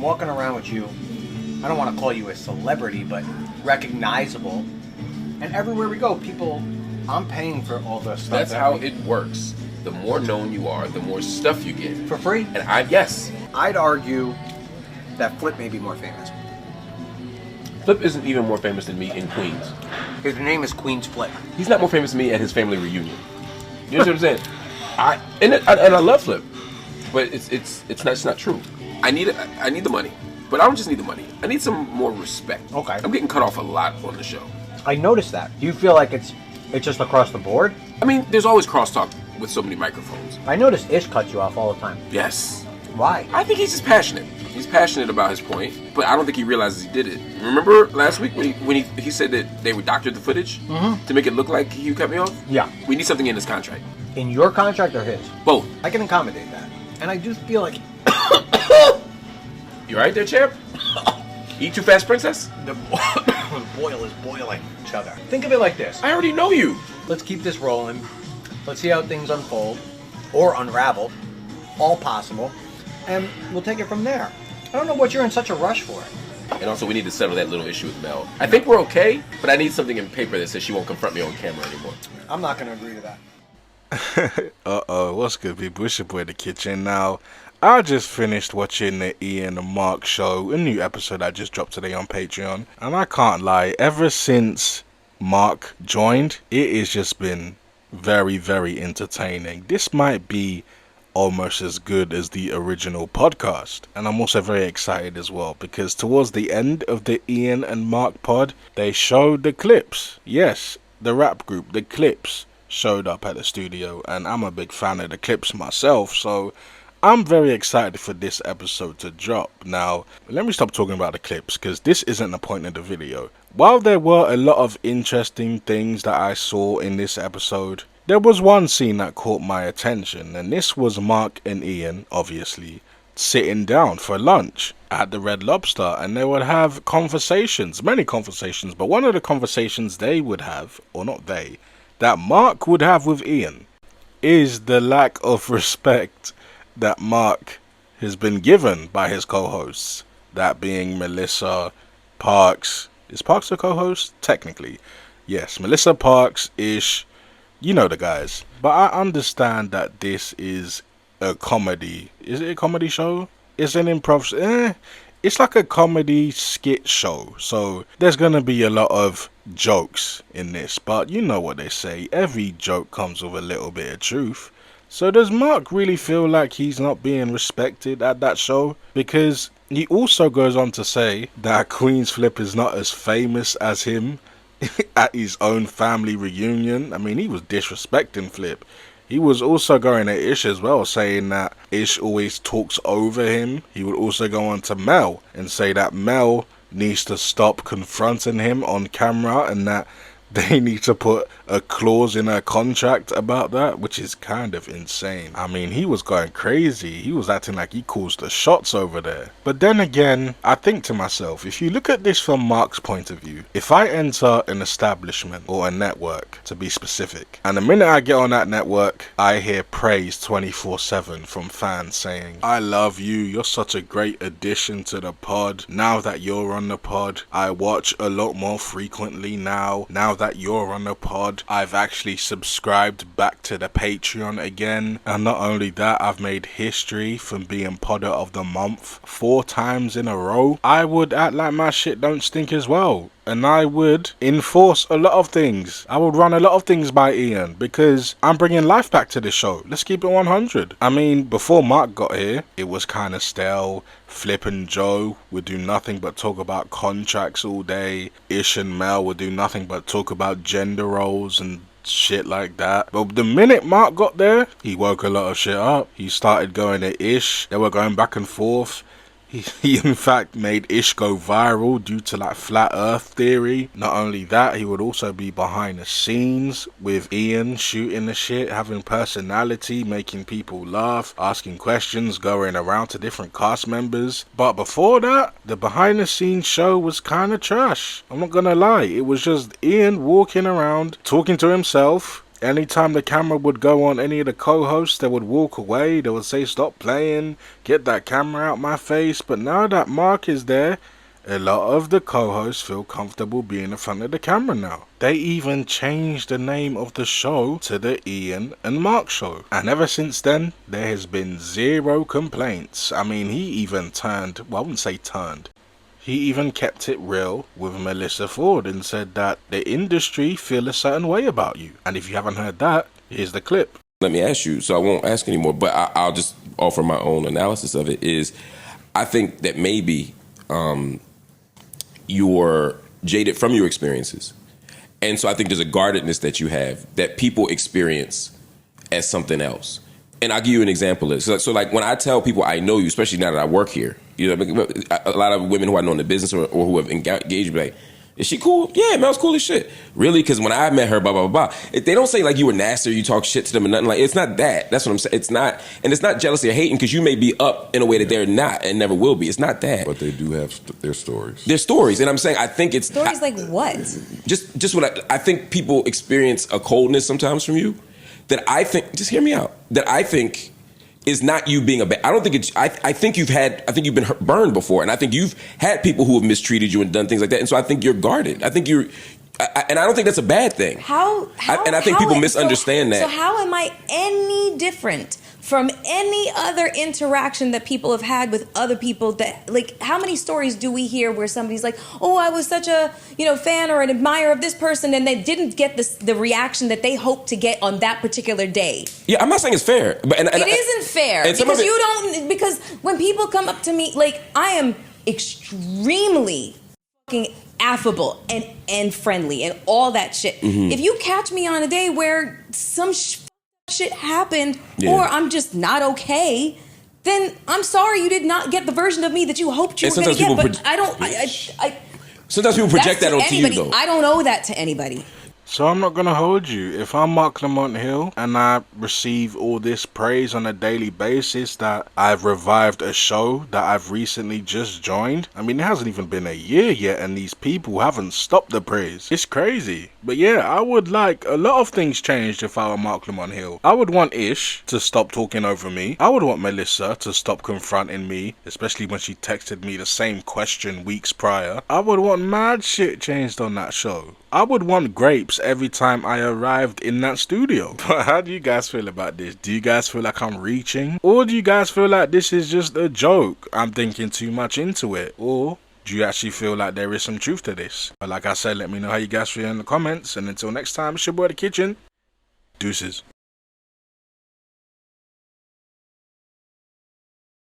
I'm walking around with you. I don't want to call you a celebrity, but recognizable. And everywhere we go, I'm paying for all the stuff. That's how it works. The more known you are, the more stuff you get. For free? And yes. I'd argue that Flip may be more famous. Flip isn't even more famous than me in Queens. His name is Queens Flip. He's not more famous than me at his family reunion. You know what I'm saying? I love Flip, but it's not true. I need the money, but I don't just need the money. I need some more respect. Okay. I'm getting cut off a lot on the show. I noticed that. Do you feel like it's just across the board? I mean, there's always crosstalk with so many microphones. I noticed Ish cuts you off all the time. Yes. Why? I think he's just passionate. He's passionate about his point, but I don't think he realizes he did it. Remember last week when he said that they would doctor the footage to make it look like he cut me off? Yeah. We need something in this contract. In your contract or his? Both. I can accommodate that. And I do feel like... You right there, champ? Eat too fast, princess? The boil is boiling each other. Think of it like this. I already know you. Let's keep this rolling. Let's see how things unfold. Or unravel. All possible. And we'll take it from there. I don't know what you're in such a rush for. And also, we need to settle that little issue with Mel. I think we're okay, but I need something in paper that says she won't confront me on camera anymore. I'm not going to agree to that. Uh-oh, what's good, people? It's your boy, The Kitchen. Now, I just finished watching the Ian and Mark show, a new episode I just dropped today on Patreon. And I can't lie, ever since Mark joined, it has just been very, very entertaining. This might be almost as good as the original podcast, and I'm also very excited as well because towards the end of the Ian and Mark pod, they showed the clips. Yes, the rap group, the Clips, showed up at the studio, and I'm a big fan of the Clips myself, so I'm very excited for this episode to drop. Now, let me stop talking about the Clips because this isn't the point of the video. While there were a lot of interesting things that I saw in this episode, there was one scene that caught my attention, and this was Mark and Ian, obviously, sitting down for lunch at the Red Lobster, and they would have conversations, many conversations, but one of the conversations they would have, or not they, that Mark would have with Ian, is the lack of respect that Mark has been given by his co-hosts, that being Melyssa, Parks. Is Parks the co-host? Technically. Yes, Melyssa, Parks, Ish, you know the guys. But I understand that this is a comedy. Is it a comedy show? It's an improv. It's like a comedy skit show. So there's going to be a lot of jokes in this. But you know what they say. Every joke comes with a little bit of truth. So does Mark really feel like he's not being respected at that show? Because he also goes on to say that Queen's Flip is not as famous as him at his own family reunion. I mean, he was disrespecting Flip. He was also going at Ish as well, saying that Ish always talks over him. He would also go on to Mel and say that Mel needs to stop confronting him on camera and that they need to put a clause in a contract about that, which is kind of insane. I mean, he was going crazy. He was acting like he calls the shots over there. But then again, I think to myself, if you look at this from Mark's point of view, if I enter an establishment or a network, to be specific, and the minute I get on that network, I hear praise 24/7 from fans saying, I love you, you're such a great addition to the pod. Now that you're on the pod, I watch a lot more frequently now that you're on the pod. I've actually subscribed back to the Patreon again, and not only that, I've made history from being podder of the month 4 times in a row. I would act like my shit don't stink as well, and I would enforce a lot of things. I would run a lot of things by Ian because I'm bringing life back to the show. Let's keep it 100. I mean, before Mark got here, it was kind of stale. Flip and Joe would do nothing but talk about contracts all day. Ish and Mel would do nothing but talk about gender roles and shit like that. But the minute Mark got there, he woke a lot of shit up. He started going at Ish. They were going back and forth. He in fact made Ish go viral due to like flat earth theory. Not only that, he would also be behind the scenes with Ian shooting the shit, having personality, making people laugh, asking questions, going around to different cast members. But before that, the behind the scenes show was kind of trash. I'm not gonna lie, it was just Ian walking around, talking to himself, Anytime the camera would go on any of the co-hosts, they would walk away. They would say, stop playing, get that camera out my face. But now that Mark is there, a lot of the co-hosts feel comfortable being in front of the camera now. They even changed the name of the show to the Ian and Mark Show. And ever since then, there has been zero complaints. I mean, he even turned, well, I wouldn't say turned. He even kept it real with Melyssa Ford and said that the industry feel a certain way about you. And if you haven't heard that, here's the clip. Let me ask you, so I won't ask anymore, but I'll just offer my own analysis of it, is I think that maybe you're jaded from your experiences. And so I think there's a guardedness that you have that people experience as something else. And I'll give you an example of this. So like when I tell people I know you, especially now that I work here, you know, a lot of women who I know in the business or who have engaged, be like, is she cool? Yeah, Mel's cool as shit. Really? Because when I met her, blah, blah, blah, blah. They don't say like you were nasty or you talk shit to them or nothing. Like, it's not that. That's what I'm saying. It's not, and it's not jealousy or hating because you may be up in a way that they're not and never will be. It's not that. But they do have their stories. Their stories. And I'm saying, I think it's... Stories like what? Just what I think people experience a coldness sometimes from you that I think, just hear me out, that I think is not you being a bad. I don't think it's. I think you've been burned before, and I think you've had people who have mistreated you and done things like that. And so I think you're guarded. I think you're, and I don't think that's a bad thing. And I think people misunderstand that. So how am I any different from any other interaction that people have had with other people? That, like, how many stories do we hear where somebody's like, "Oh, I was such a fan or an admirer of this person," and they didn't get the reaction that they hoped to get on that particular day? Yeah, I'm not saying it's fair, but it isn't fair because when people come up to me, like, I am extremely fucking affable and friendly and all that shit. Mm-hmm. If you catch me on a day where some shit happened, or I'm just not okay, then I'm sorry you did not get the version of me that you hoped you were going to get. But I don't. Sometimes people project that onto you, though. I don't owe that to anybody. So I'm not going to hold you. If I'm Mark Lamont Hill and I receive all this praise on a daily basis that I've revived a show that I've recently just joined, I mean, it hasn't even been a year yet and these people haven't stopped the praise. It's crazy. But yeah, I would like a lot of things changed if I were Mark Lamont Hill. I would want Ish to stop talking over me. I would want Melyssa to stop confronting me, especially when she texted me the same question weeks prior. I would want mad shit changed on that show. I would want grapes every time I arrived in that studio. But how do you guys feel about this? Do you guys feel like I'm reaching? Or do you guys feel like this is just a joke? I'm thinking too much into it. Or do you actually feel like there is some truth to this? But like I said, let me know how you guys feel in the comments. And until next time, it's your boy The Kitchen. Deuces.